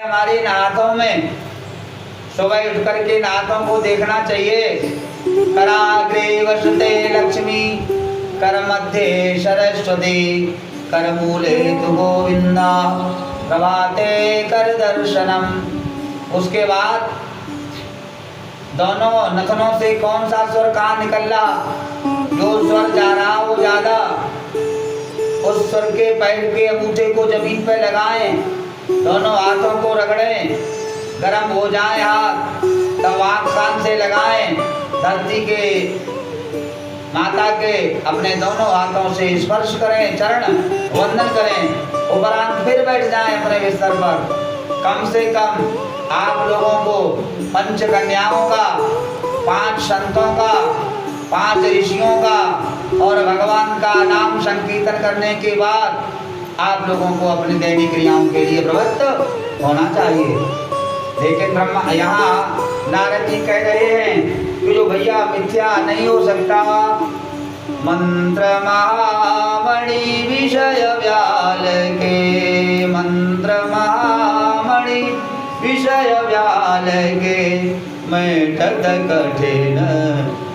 हमारे नाथों में सुबह उठ करके नाथों को देखना चाहिए। कराग्रे वसते लक्ष्मी, कर मध्य सरस्वती, कर मूले तु गोविंदा, प्रभाते कर दर्शनम। उसके बाद दोनों नथनों से कौन सा स्वर कहाँ निकल रहा, जो स्वर जा रहा वो ज्यादा, उस स्वर के पैर के अंगूठे को जमीन पे लगाएं, दोनों हाथों को रगड़ें, गर्म हो जाए हाथ, तब आँख कान से लगाएं, धरती के माता के अपने दोनों हाथों से स्पर्श करें, चरण वंदन करें, उपरांत फिर बैठ जाएं अपने बिस्तर पर। कम से कम आप लोगों को 5 कन्याओं का, 5 संतों का, 5 ऋषियों का और भगवान का नाम संकीर्तन करने के बाद आप लोगों को अपनी दैनिक क्रियाओं के लिए प्रवृत्त होना चाहिए। लेकिन ब्रह्मा यहाँ नारद जी कह रहे हैं कि जो भैया मिथ्या नहीं हो सकता, मंत्र महामणि विषय व्याल के, मंत्र महामणि विषय व्याल के, मैं तद कठिन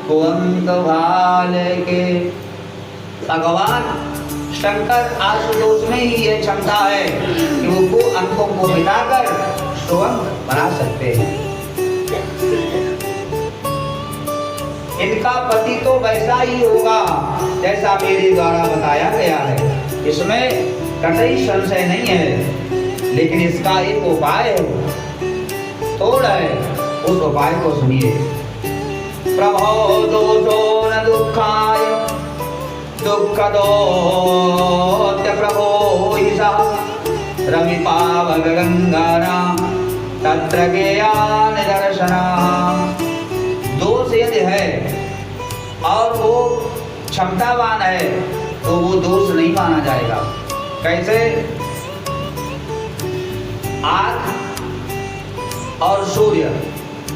कुअंक भाल के। भगवान शंकर आशुतोष में ही ये क्षमता है कि वो अंकों को मिलाकर सुअंक बना सकते हैं। इनका पति तो वैसा ही होगा जैसा मेरे द्वारा बताया गया है, इसमें कतई संशय नहीं है। लेकिन इसका एक उपाय है, तोड़ है, उस उपाय को सुनिए। प्रभो दोषो न दुखाय, दुःखदोत्य प्रभो ईशा, रवि पावक गंगारा, तत्र गेया निदर्शना। दोष यदि है और वो क्षमतावान है तो वो दोष नहीं माना जाएगा। कैसे? आग और सूर्य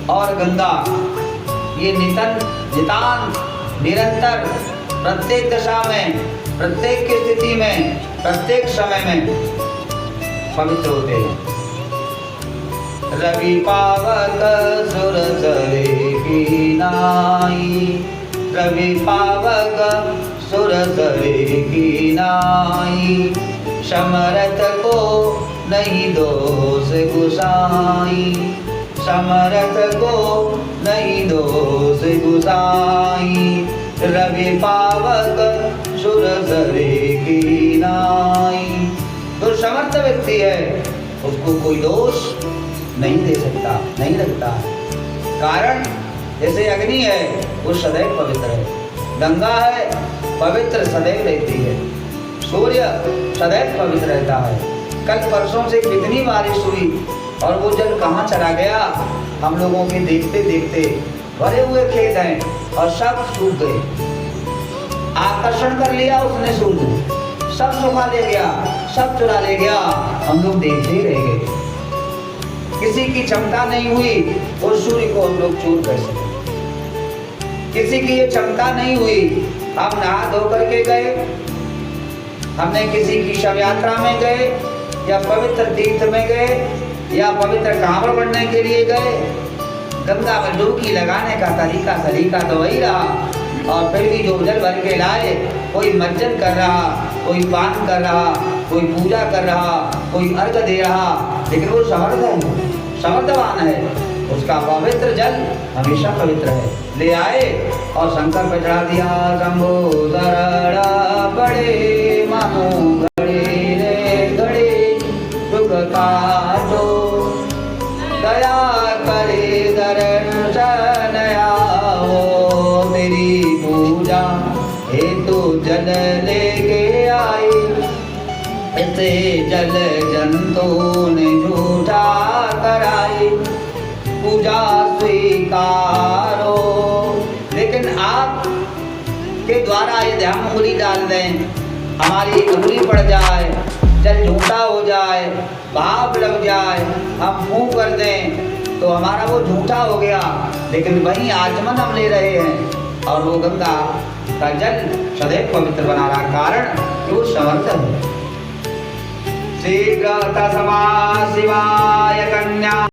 और गंगा ये नितांत निरंतर प्रत्येक दशा में, प्रत्येक स्थिति में, प्रत्येक समय में पवित्र होते हैं। रवि पावक सुर सरे की नाई, रवि पावक सुर सरे की नाई, समरथ को नहीं दोष गुसाई, समरथ को नहीं दोष गुसाई, रवि पावक सुर सरे की नाई। जो समर्थ व्यक्ति है उसको कोई दोष नहीं दे सकता, नहीं लगता। कारण जैसे अग्नि है वो सदैव पवित्र है, गंगा है पवित्र सदैव रहती है, सूर्य सदैव पवित्र रहता है। कल परसों से कितनी बारिश हुई और वो जल कहाँ चला गया, हम लोगों के देखते देखते भरे हुए खेत हैं और सब सूख गए। आकर्षण कर लिया उसने सूर्य, सब सुखा ले गया, सब चुरा ले गया, हम लोग देखते ही रह गए। किसी की क्षमता नहीं हुई उस सूर्य को हम लोग चूर कर सके, किसी की ये क्षमता नहीं हुई, हम नहा धो करके गए, हमने किसी की शव यात्रा में गए या पवित्र तीर्थ में गए या पवित्र कांवड़ बढ़ने के लिए गए, गंगा में डुबकी लगाने का तरीका सलीका तो वही रहा। और फिर भी जो जल भर के लाए, कोई मज्जन कर रहा, कोई पान कर रहा, कोई पूजा कर रहा, कोई अर्घ दे रहा, लेकिन वो समर्थ है, समर्थवान है, उसका पवित्र जल हमेशा पवित्र है। ले आए और शंकर पे चढ़ा दिया। शंभो शरण बड़े मानो घड़े रे घड़े, दुख काटो दया करे दर्शन आओ, तेरी पूजा हेतु जल लेके आए, इसे जल जंतु ने झूठा कराई, पूजा स्वीकारो। लेकिन आप के द्वारा यदि हम उंगली डाल दें, हमारी उंगली पड़ जाए, जल झूठा हो जाए, भाप लग जाए, हम मुँह कर दें तो हमारा वो झूठा हो गया। लेकिन वहीं आचमन हम ले रहे हैं और वो गंगा का जल सदैव पवित्र बना रहा, कारण कि वो समर्थ है। शीघ्र तस्मा शिवाय